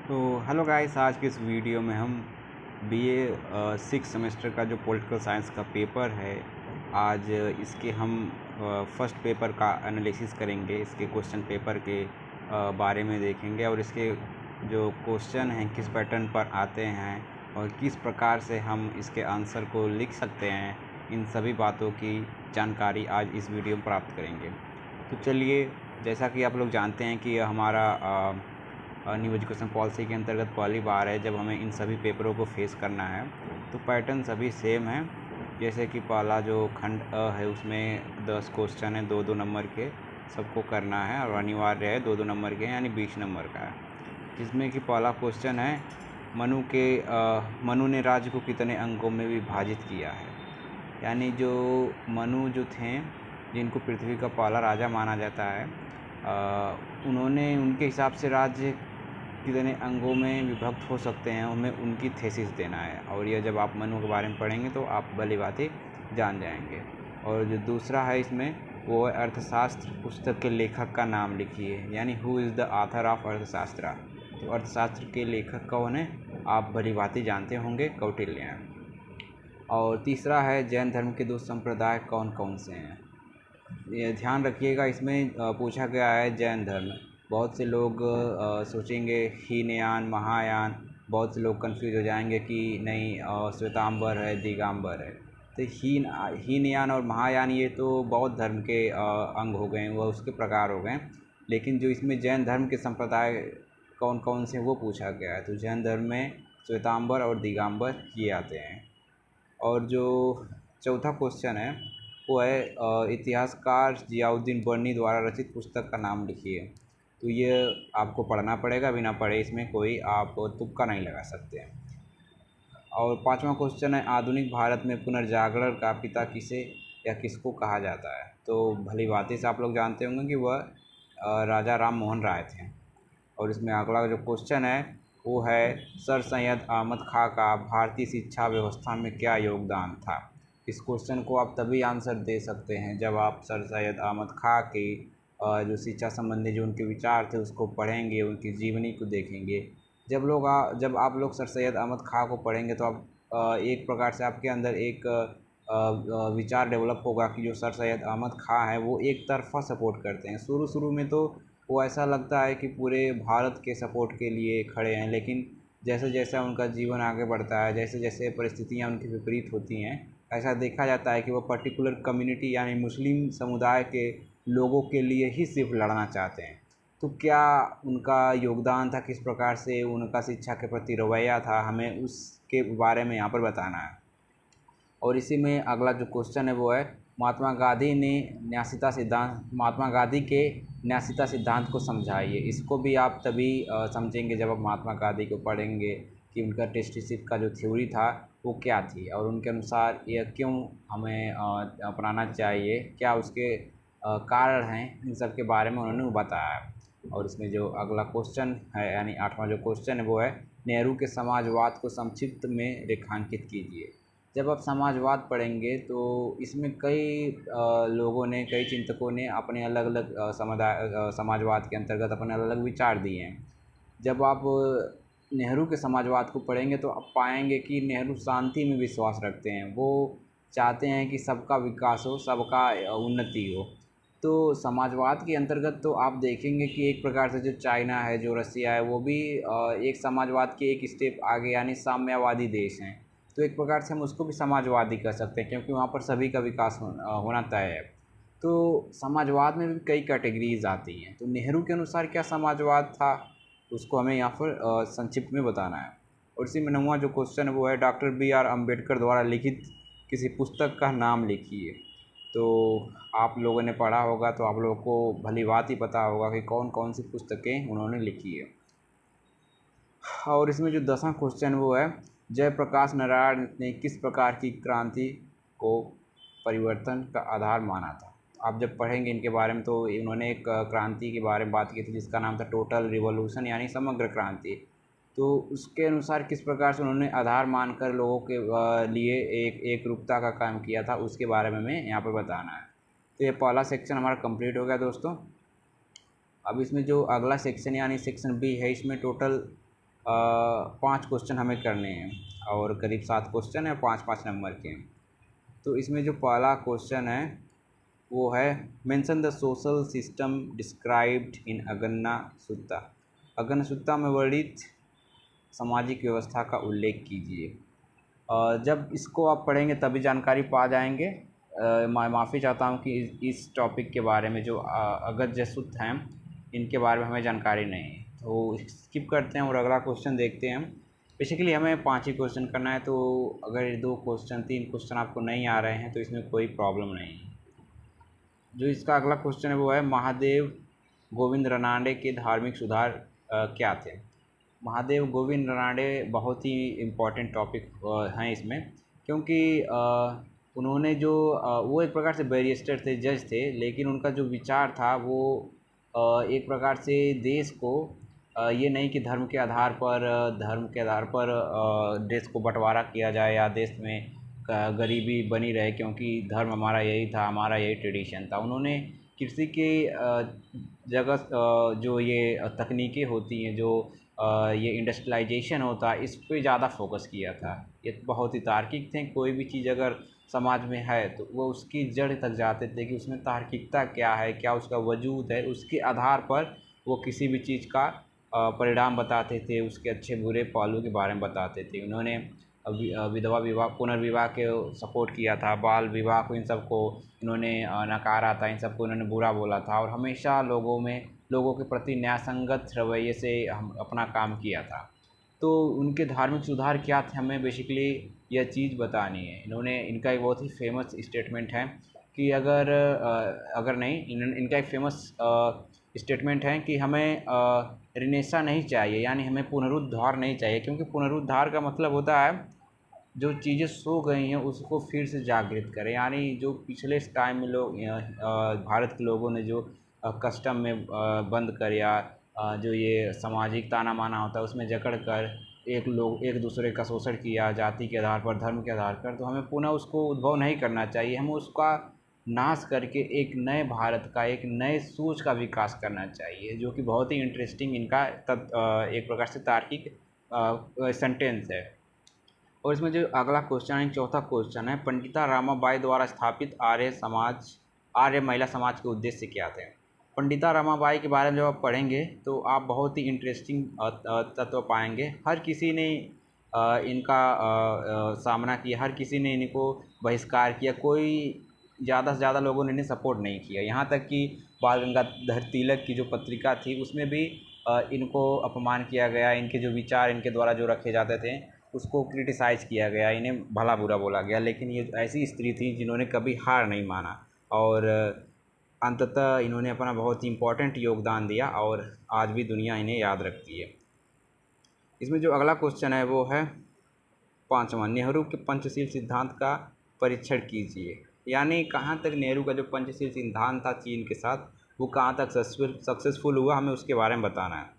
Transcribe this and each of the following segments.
तो hello guys, आज के इस वीडियो में हम बीए सिक्स सेमेस्टर का जो पॉलिटिकल साइंस का पेपर है, आज इसके हम फर्स्ट पेपर का एनालिसिस करेंगे। इसके क्वेश्चन पेपर के बारे में देखेंगे और इसके जो क्वेश्चन हैं किस पैटर्न पर आते हैं और किस प्रकार से हम इसके आंसर को लिख सकते हैं, इन सभी बातों की जानकारी आज इस वीडियो में प्राप्त करेंगे। तो चलिए, जैसा कि आप लोग जानते हैं कि हमारा न्यू एजुकेशन पॉलिसी के अंतर्गत पहली बार है जब हमें इन सभी पेपरों को फेस करना है। तो पैटर्न सभी सेम है, जैसे कि पहला जो खंड अ है उसमें 10 क्वेश्चन है 2-2 नंबर के, सबको करना है और अनिवार्य है 2-2 नंबर के, यानी 20 नंबर का है। जिसमें कि पहला क्वेश्चन है, मनु ने राज्य को कितने अंगों में विभाजित किया है। यानी जो मनु जो थे, जिनको पृथ्वी का पहला राजा माना जाता है, उन्होंने उनके हिसाब से राज्य कितने अंगों में विभक्त हो सकते हैं, हमें उनकी थीसिस देना है। और यह जब आप मनु के बारे में पढ़ेंगे तो आप भली बातें जान जाएंगे। और जो दूसरा है इसमें, वो है अर्थशास्त्र पुस्तक के लेखक का नाम लिखिए, यानी who is the author of अर्थशास्त्र। तो अर्थशास्त्र के लेखक कौन है, आप भली बातें जानते होंगे, कौटिल्य हैं। और तीसरा है जैन धर्म के दो संप्रदाय कौन कौन से हैं। ये ध्यान रखिएगा, इसमें पूछा गया है जैन धर्म। बहुत से लोग सोचेंगे हीनयान महायान, बहुत से लोग कंफ्यूज हो जाएंगे कि नहीं श्वेतांबर है दिगंबर है। तो हीनयान और महायान ये तो बौद्ध धर्म के अंग हो गए, वह उसके प्रकार हो गए। लेकिन जो इसमें जैन धर्म के संप्रदाय कौन कौन से वो पूछा गया है, तो जैन धर्म में श्वेतांबर और दिगंबर ये आते हैं। और जो चौथा क्वेश्चन है वो है इतिहासकार जियाउद्दीन बर्नी द्वारा रचित पुस्तक का नाम लिखिए। तो ये आपको पढ़ना पड़ेगा, बिना पढ़े इसमें कोई आप तुक्का नहीं लगा सकते हैं। और पांचवा क्वेश्चन है, आधुनिक भारत में पुनर्जागरण का पिता किसे या किसको कहा जाता है। तो भली बातें से आप लोग जानते होंगे कि वह राजा राम मोहन राय थे। और इसमें अगला जो क्वेश्चन है वो है, सर सैयद अहमद खां का भारतीय शिक्षा व्यवस्था में क्या योगदान था। इस क्वेश्चन को आप तभी आंसर दे सकते हैं जब आप सर सैयद अहमद खां की जो शिक्षा संबंधी जो उनके विचार थे उसको पढ़ेंगे, उनकी जीवनी को देखेंगे। जब आप लोग सर सैयद अहमद खां को पढ़ेंगे तो आप एक प्रकार से आपके अंदर एक विचार डेवलप होगा कि जो सर सैयद अहमद खां है वो एक तरफा सपोर्ट करते हैं। शुरू शुरू में तो वो ऐसा लगता है कि पूरे भारत के सपोर्ट के लिए खड़े हैं, लेकिन जैसे जैसा उनका जीवन आगे बढ़ता है, जैसे जैसे परिस्थितियां उनकी विपरीत होती हैं, ऐसा देखा जाता है कि वो पर्टिकुलर कम्युनिटी यानी मुस्लिम समुदाय के लोगों के लिए ही सिर्फ लड़ना चाहते हैं। तो क्या उनका योगदान था, किस प्रकार से उनका शिक्षा के प्रति रवैया था, हमें उसके बारे में यहाँ पर बताना है। और इसी में अगला जो क्वेश्चन है वो है, महात्मा गांधी के न्यासीता सिद्धांत को समझाइए। इसको भी आप तभी समझेंगे जब आप महात्मा गांधी को पढ़ेंगे कि उनका टेस्टीशिप का जो थ्योरी था वो क्या थी और उनके अनुसार यह क्यों हमें अपनाना चाहिए, क्या उसके कारण हैं, इन सब के बारे में उन्होंने बताया है। और इसमें जो अगला क्वेश्चन है यानी आठवां जो क्वेश्चन है वो है, नेहरू के समाजवाद को संक्षिप्त में रेखांकित कीजिए। जब आप समाजवाद पढ़ेंगे तो इसमें कई लोगों ने, कई चिंतकों ने अपने अलग अलग समाजवाद के अंतर्गत अपने अलग अलग विचार दिए हैं। जब आप नेहरू के समाजवाद को पढ़ेंगे तो आप पाएंगे कि नेहरू शांति में विश्वास रखते हैं। वो चाहते हैं कि सबका विकास हो, सबका उन्नति हो। तो समाजवाद के अंतर्गत तो आप देखेंगे कि एक प्रकार से जो चाइना है, जो रसिया है, वो भी एक समाजवाद के एक स्टेप आगे यानी साम्यवादी देश हैं। तो एक प्रकार से हम उसको भी समाजवादी कह सकते हैं, क्योंकि वहाँ पर सभी का विकास होना तय है। तो समाजवाद में भी कई कैटेगरीज आती हैं। तो नेहरू के अनुसार क्या समाजवाद था, उसको हमें यहाँ पर संक्षिप्त में बताना है। और इसी में 9वां जो क्वेश्चन है वो है, डॉक्टर बी आर अम्बेडकर द्वारा लिखित किसी पुस्तक का नाम लिखिए। तो आप लोगों ने पढ़ा होगा तो आप लोगों को भली बात ही पता होगा कि कौन कौन सी पुस्तकें उन्होंने लिखी है। और इसमें जो 10वां क्वेश्चन वो है, जयप्रकाश नारायण ने किस प्रकार की क्रांति को परिवर्तन का आधार माना था। आप जब पढ़ेंगे इनके बारे में तो इन्होंने एक क्रांति के बारे में बात की थी जिसका नाम था टोटल रिवॉल्यूशन यानी समग्र क्रांति। तो उसके अनुसार किस प्रकार से उन्होंने आधार मानकर लोगों के लिए एक रूपता का काम किया था, उसके बारे में हमें यहाँ पर बताना है। तो ये पहला सेक्शन हमारा कंप्लीट हो गया दोस्तों। अब इसमें जो अगला सेक्शन यानी सेक्शन बी है, इसमें टोटल 5 क्वेश्चन हमें करने हैं और करीब 7 क्वेश्चन है 5-5 नंबर के। तो इसमें जो पहला क्वेश्चन है वो है mention the social system described in Agganna Sutta. Agganna Sutta में वर्णित सामाजिक व्यवस्था का उल्लेख कीजिए। जब इसको आप पढ़ेंगे तभी जानकारी पा जाएंगे। माफ़ी चाहता हूँ कि इस टॉपिक के बारे में जो अगन्य सूत्र हैं इनके बारे में हमें जानकारी नहीं है, तो स्किप करते हैं और अगला क्वेश्चन देखते हैं। बेसिकली हमें 5 ही क्वेश्चन करना है, तो अगर 2 क्वेश्चन 3 क्वेश्चन आपको नहीं आ रहे हैं तो इसमें कोई प्रॉब्लम नहीं है। जो इसका अगला क्वेश्चन है वो है महादेव गोविंद रनाडे के धार्मिक सुधार क्या थे। महादेव गोविंद रनाडे बहुत ही इम्पोर्टेंट टॉपिक हैं इसमें, क्योंकि उन्होंने जो वो एक प्रकार से बैरिस्टर थे, जज थे, लेकिन उनका जो विचार था वो एक प्रकार से देश को ये नहीं कि धर्म के आधार पर देश को बंटवारा किया जाए या देश में गरीबी बनी रहे, क्योंकि धर्म हमारा यही था, हमारा यही ट्रेडिशन था। उन्होंने कृषि के जगह जो ये तकनीकें होती हैं, जो ये इंडस्ट्रियलाइजेशन होता है, इस पे ज़्यादा फोकस किया था। ये बहुत ही तार्किक थे, कोई भी चीज़ अगर समाज में है तो वो उसकी जड़ तक जाते थे कि उसमें तार्किकता क्या है, क्या उसका वजूद है, उसके आधार पर वो किसी भी चीज़ का परिणाम बताते थे, उसके अच्छे बुरे पहलू के बारे में बताते थे। उन्होंने विधवा विवाह पुनर्विवाह के सपोर्ट किया था, बाल विवाह को, इन सबको इन्होंने नकारा था, इन सबको इन्होंने बुरा बोला था और हमेशा लोगों के प्रति न्यायसंगत रवैये से हम अपना काम किया था। तो उनके धार्मिक सुधार क्या थे, हमें बेसिकली यह चीज़ बतानी है। इनका एक बहुत ही फेमस स्टेटमेंट है कि इनका एक फेमस स्टेटमेंट है कि हमें रिनेसा नहीं चाहिए, यानी हमें पुनरुद्धार नहीं चाहिए, क्योंकि पुनरुद्धार का मतलब होता है जो चीज़ें सो गई हैं उसको फिर से जागृत करें। यानी जो पिछले टाइम में भारत के लोगों ने जो कस्टम में बंद कर या जो ये सामाजिक ताना माना होता है उसमें जकड़ कर एक दूसरे का शोषण किया जाति के आधार पर, धर्म के आधार पर, तो हमें पुनः उसको उद्भव नहीं करना चाहिए। हमें उसका नाश करके एक नए भारत का, एक नए सोच का विकास करना चाहिए, जो कि बहुत ही इंटरेस्टिंग इनका एक प्रकार से तार्किक सेंटेंस है। और इसमें जो अगला क्वेश्चन है, चौथा क्वेश्चन है, पंडिता रामाबाई द्वारा स्थापित आर्य महिला समाज के उद्देश्य क्या थे। पंडिता रामाबाई के बारे में जब आप पढ़ेंगे तो आप बहुत ही इंटरेस्टिंग तत्व पाएंगे। हर किसी ने इनका सामना किया, हर किसी ने इनको बहिष्कार किया, कोई ज़्यादा से ज़्यादा लोगों ने इन्हें सपोर्ट नहीं किया। यहाँ तक कि बाल गंगाधर तिलक की जो पत्रिका थी उसमें भी इनको अपमान किया गया, इनके जो विचार इनके द्वारा जो रखे जाते थे उसको क्रिटिसाइज़ किया गया, इन्हें भला बुरा बोला गया। लेकिन ये ऐसी स्त्री थी जिन्होंने कभी हार नहीं माना और अंततः इन्होंने अपना बहुत ही इम्पोर्टेंट योगदान दिया और आज भी दुनिया इन्हें याद रखती है। इसमें जो अगला क्वेश्चन है वो है 5वां, नेहरू के पंचशील सिद्धांत का परीक्षण कीजिए। यानी कहाँ तक नेहरू का जो पंचशील सिद्धांत था चीन के साथ, वो कहाँ तक सक्सेसफुल हुआ, हमें उसके बारे में बताना है।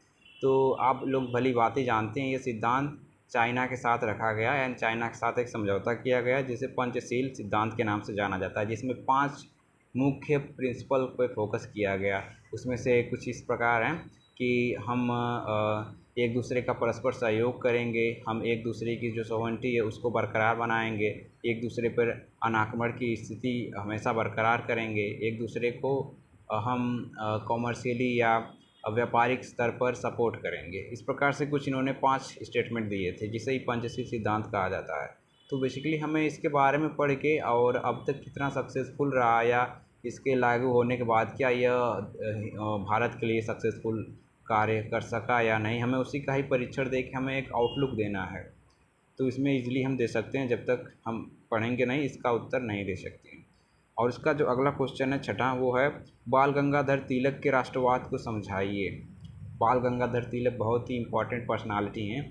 तो आप लोग भली बातें जानते हैं, ये सिद्धांत चाइना के साथ रखा गया, एंड चाइना के साथ एक समझौता किया गया जिसे पंचशील सिद्धांत के नाम से जाना जाता है, जिसमें 5 मुख्य प्रिंसिपल पे फोकस किया गया। उसमें से कुछ इस प्रकार हैं कि हम एक दूसरे का परस्पर सहयोग करेंगे, हम एक दूसरे की जो सॉवरेनिटी है उसको बरकरार बनाएंगे, एक दूसरे पर अनाक्रमण की स्थिति हमेशा बरकरार करेंगे, एक दूसरे को हम कॉमर्शियली या व्यापारिक स्तर पर सपोर्ट करेंगे। इस प्रकार से कुछ इन्होंने 5 स्टेटमेंट दिए थे जिसे ही पंचशील सिद्धांत कहा जाता है। तो बेसिकली हमें इसके बारे में पढ़ के और अब तक कितना सक्सेसफुल रहा या इसके लागू होने के बाद क्या यह भारत के लिए सक्सेसफुल कार्य कर सका या नहीं, हमें उसी का ही परीक्षण दे के हमें एक आउटलुक देना है। तो इसमें इजीली हम दे सकते हैं, जब तक हम पढ़ेंगे नहीं इसका उत्तर नहीं दे सकते हैं। और इसका जो अगला क्वेश्चन है छठा, वो है बाल गंगाधर तिलक के राष्ट्रवाद को समझाइए। बाल गंगाधर तिलक बहुत ही इम्पोर्टेंट पर्सनालिटी हैं,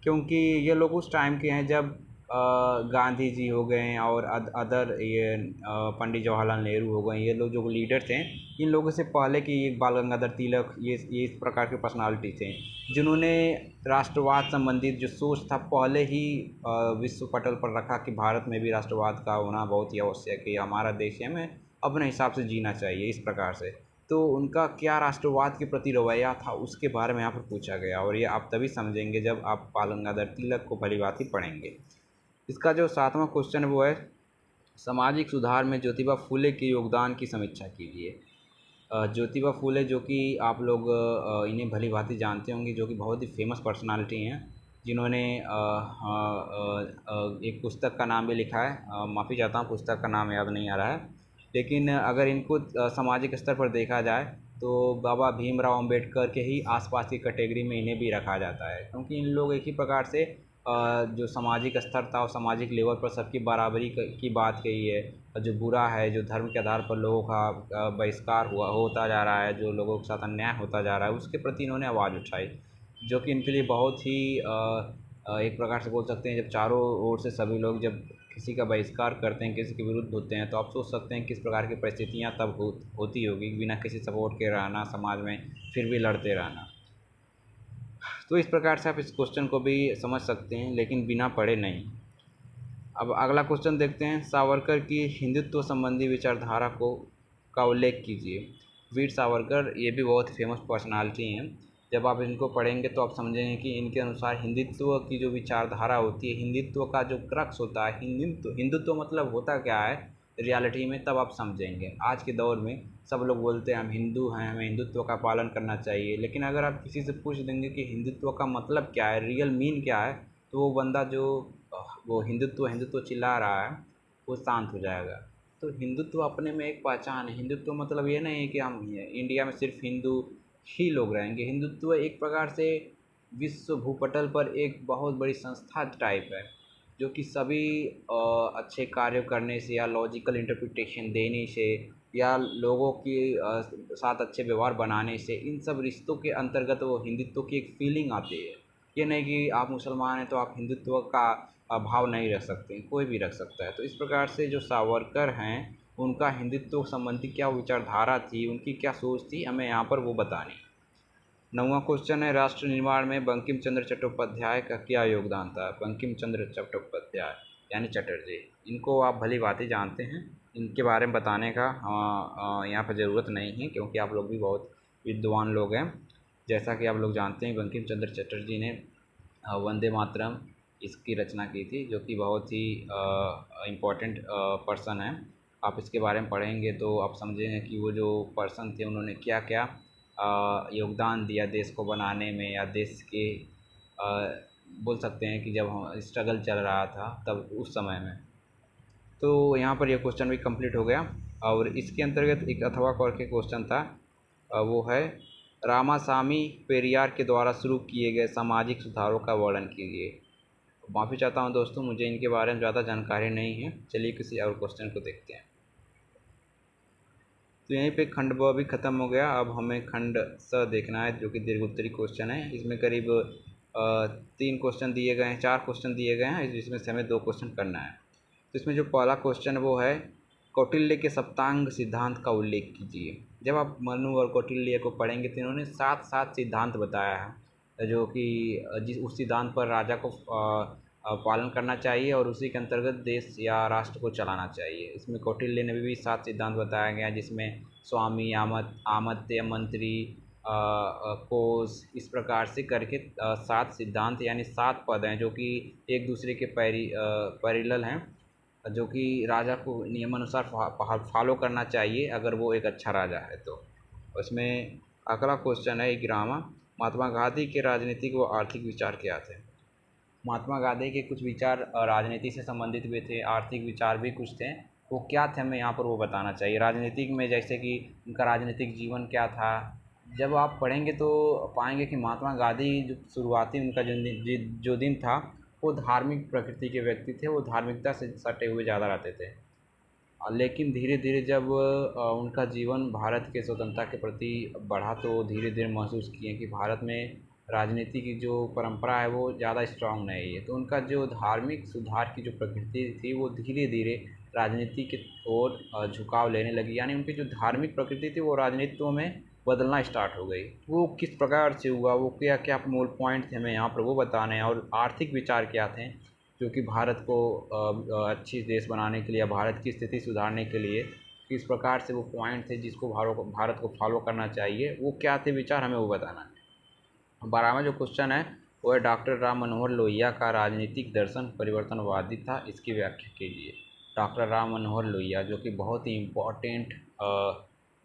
क्योंकि ये लोग उस टाइम के हैं जब गांधी जी हो गए और अदर ये पंडित जवाहरलाल नेहरू हो गए, ये लोग जो लीडर थे, इन लोगों से पहले कि ये बाल गंगाधर तिलक ये इस प्रकार के पर्सनालिटी थे जिन्होंने राष्ट्रवाद संबंधित जो सोच था पहले ही विश्व पटल पर रखा कि भारत में भी राष्ट्रवाद का होना बहुत ही आवश्यक है, हमारा देश है, हमें अपने हिसाब से जीना चाहिए, इस प्रकार से। तो उनका क्या राष्ट्रवाद के प्रति रवैया था उसके बारे में यहाँ पर पूछा गया, और ये आप तभी समझेंगे जब आप बाल गंगाधर तिलक को भलीभांति पढ़ेंगे। इसका जो 7वां क्वेश्चन है वो है सामाजिक सुधार में ज्योतिबा फुले के योगदान की समीक्षा कीजिए। ज्योतिबा फुले जो कि आप लोग इन्हें भलीभांति जानते होंगे, जो कि बहुत ही फेमस पर्सनालिटी हैं, जिन्होंने एक पुस्तक का नाम भी लिखा है, माफ़ी चाहता हूँ पुस्तक का नाम याद नहीं आ रहा है, लेकिन अगर इनको सामाजिक स्तर पर देखा जाए तो बाबा भीमराव अंबेडकर के ही आसपास की कैटेगरी में इन्हें भी रखा जाता है, क्योंकि इन लोग एक ही प्रकार से जो सामाजिक स्तर था और सामाजिक लेवल पर सबकी बराबरी की बात कही है। जो बुरा है, जो धर्म के आधार पर लोगों का बहिष्कार होता जा रहा है, जो लोगों के साथ अन्याय होता जा रहा है, उसके प्रति इन्होंने आवाज़ उठाई, जो कि इनके लिए बहुत ही एक प्रकार से बोल सकते हैं, जब चारों ओर से सभी लोग जब किसी का बहिष्कार करते हैं, किसी के विरुद्ध होते हैं, तो आप सोच सकते हैं किस प्रकार की परिस्थितियाँ तब होती होगी, बिना किसी सपोर्ट के रहना समाज में, फिर भी लड़ते रहना। तो इस प्रकार से आप इस क्वेश्चन को भी समझ सकते हैं, लेकिन बिना पढ़े नहीं। अब अगला क्वेश्चन देखते हैं, सावरकर की हिंदुत्व संबंधी विचारधारा का उल्लेख कीजिए। वीर सावरकर ये भी बहुत फेमस पर्सनालिटी हैं। जब आप इनको पढ़ेंगे तो आप समझेंगे कि इनके अनुसार हिंदुत्व की जो विचारधारा होती है, हिंदुत्व का जो क्रक्स होता है, हिंदुत्व मतलब होता क्या है रियलिटी में, तब आप समझेंगे। आज के दौर में सब लोग बोलते हैं हम हिंदू हैं, हमें हिंदुत्व का पालन करना चाहिए, लेकिन अगर आप किसी से पूछ देंगे कि हिंदुत्व का मतलब क्या है, रियल मीन क्या है, तो वो बंदा जो वो हिंदुत्व हिंदुत्व चिल्ला रहा है वो शांत हो जाएगा। तो हिंदुत्व अपने में एक पहचान है। हिंदुत्व मतलब ये नहीं है कि हम इंडिया में सिर्फ हिंदू ही लोग रहेंगे। हिंदुत्व एक प्रकार से विश्व भूपटल पर एक बहुत बड़ी संस्था टाइप है, जो कि सभी अच्छे कार्य करने से या लॉजिकल इंटरप्रिटेशन देने से या लोगों के साथ अच्छे व्यवहार बनाने से, इन सब रिश्तों के अंतर्गत वो हिंदुत्व की एक फीलिंग आती है। ये नहीं कि आप मुसलमान हैं तो आप हिंदुत्व का भाव नहीं रख सकते, कोई भी रख सकता है। तो इस प्रकार से जो सावरकर हैं, उनका हिंदुत्व संबंधी क्या विचारधारा थी, उनकी क्या सोच थी, हमें यहाँ पर वो बतानी। 9वां क्वेश्चन है, राष्ट्र निर्माण में बंकिम चंद्र चट्टोपाध्याय का क्या योगदान था। बंकिम चंद्र चट्टोपाध्याय यानी चटर्जी, इनको आप भली भांति जानते हैं, इनके बारे में बताने का यहाँ पर ज़रूरत नहीं है, क्योंकि आप लोग भी बहुत विद्वान लोग हैं। जैसा कि आप लोग जानते हैं, बंकिम चंद्र चटर्जी ने वंदे मातरम इसकी रचना की थी, जो कि बहुत ही इम्पोर्टेंट पर्सन है। आप इसके बारे में पढ़ेंगे तो आप समझेंगे कि वो जो पर्सन थे उन्होंने क्या क्या योगदान दिया देश को बनाने में, या देश के बोल सकते हैं कि जब हम स्ट्रगल चल रहा था तब उस समय में। तो यहाँ पर यह क्वेश्चन भी कंप्लीट हो गया, और इसके अंतर्गत एक अथवा करके क्वेश्चन था, वो है रामासामी पेरियार के द्वारा शुरू किए गए सामाजिक सुधारों का वर्णन कीजिए। माफ़ी चाहता हूँ दोस्तों, मुझे इनके बारे में ज़्यादा जानकारी नहीं है। चलिए किसी और क्वेश्चन को देखते हैं। तो यहीं पे खंड ब भी ख़त्म हो गया। अब हमें खंड स देखना है, जो कि दीर्घोत्तरी क्वेश्चन है। इसमें करीब 3 क्वेश्चन दिए गए हैं, 4 क्वेश्चन दिए गए हैं, जिसमें से हमें 2 क्वेश्चन करना है। तो इसमें जो पहला क्वेश्चन वो है, कौटिल्य के सप्तांग सिद्धांत का उल्लेख कीजिए। जब आप मनु और कौटिल्य को पढ़ेंगे तो इन्होंने 7 सिद्धांत बताया है, जो कि जिस उस सिद्धांत पर राजा को पालन करना चाहिए और उसी के अंतर्गत देश या राष्ट्र को चलाना चाहिए। इसमें कौटिल्य ने भी 7 सिद्धांत बताया गया, जिसमें स्वामी, आमत्य, मंत्री, कोश, इस प्रकार से करके 7 सिद्धांत यानी 7 पद हैं, जो कि एक दूसरे के पैरेलल हैं, जो कि राजा को नियमानुसार फॉलो करना चाहिए अगर वो एक अच्छा राजा है तो। उसमें अगला क्वेश्चन है 11वां, महात्मा गांधी के राजनीतिक व आर्थिक विचार क्या थे। महात्मा गांधी के कुछ विचार राजनीति से संबंधित भी थे, आर्थिक विचार भी कुछ थे। वो क्या थे हमें यहाँ पर वो बताना चाहिए। राजनीतिक में जैसे कि उनका राजनीतिक जीवन क्या था, जब आप पढ़ेंगे तो पाएंगे कि महात्मा गांधी जो शुरुआती उनका जो दिन था वो धार्मिक प्रकृति के व्यक्ति थे। वो धार्मिकता से सटे हुए ज़्यादा रहते थे, लेकिन धीरे धीरे जब उनका जीवन भारत के स्वतंत्रता के प्रति बढ़ा तो धीरे धीरे महसूस किए कि भारत में राजनीति की जो परंपरा है वो ज़्यादा स्ट्रांग नहीं है। तो उनका जो धार्मिक सुधार की जो प्रकृति थी वो धीरे धीरे राजनीति की ओर झुकाव लेने लगी, यानी उनकी जो धार्मिक प्रकृति थी वो राजनीतियों में बदलना स्टार्ट हो गई। वो किस प्रकार से हुआ, वो क्या क्या मूल पॉइंट थे हमें यहाँ पर वो बताने हैं, और आर्थिक विचार क्या थे जो कि भारत को अच्छी देश बनाने के लिए या भारत की स्थिति सुधारने के लिए किस प्रकार से वो पॉइंट थे जिसको भारत को फॉलो करना चाहिए, वो क्या थे विचार, हमें वो बताना है। 12वां जो क्वेश्चन है वो है डॉक्टर राम मनोहर लोहिया का राजनीतिक दर्शन परिवर्तनवादी था, इसकी व्याख्या कीजिए। डॉक्टर राम मनोहर लोहिया जो कि बहुत ही इम्पोर्टेंट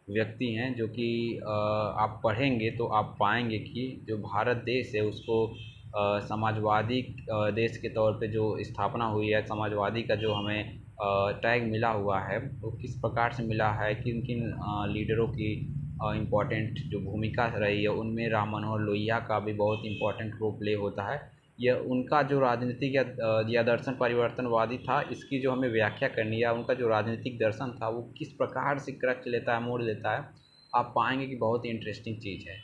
व्यक्ति हैं, जो कि आप पढ़ेंगे तो आप पाएंगे कि जो भारत देश है उसको समाजवादी देश के तौर पे जो स्थापना हुई है, समाजवादी का जो हमें टैग मिला हुआ है वो किस प्रकार से मिला है, किन किन लीडरों की इम्पोर्टेंट जो भूमिका रही है, उनमें राम मनोहर लोहिया का भी बहुत इम्पोर्टेंट रोल प्ले होता है। यह उनका जो राजनीतिक या दर्शन परिवर्तनवादी था, इसकी जो हमें व्याख्या करनी है, उनका जो राजनीतिक दर्शन था वो किस प्रकार से क्रच लेता है, मोड़ लेता है, आप पाएंगे कि बहुत ही इंटरेस्टिंग चीज़ है।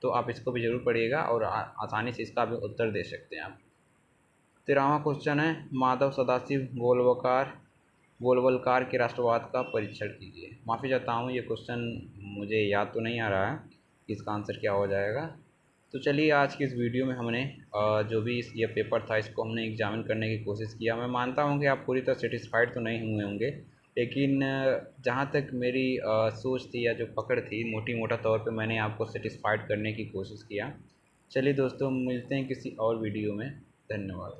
तो आप इसको भी ज़रूर पढ़िएगा और आसानी से इसका भी उत्तर दे सकते हैं आप। 13वां क्वेश्चन है माधव सदाशिव गोलवलकार के राष्ट्रवाद का परीक्षण कीजिए। माफ़ी चाहता हूँ, ये क्वेश्चन मुझे याद तो नहीं आ रहा है कि इसका आंसर क्या हो जाएगा। तो चलिए आज की इस वीडियो में हमने जो भी ये पेपर था इसको हमने एग्जामिन करने की कोशिश किया। मैं मानता हूँ कि आप पूरी तरह सेटिस्फाइड तो नहीं हुए होंगे, लेकिन जहाँ तक मेरी सोच थी या जो पकड़ थी, मोटी मोटा तौर पे मैंने आपको सेटिस्फाइड करने की कोशिश किया। चलिए दोस्तों, मिलते हैं किसी और वीडियो में। धन्यवाद।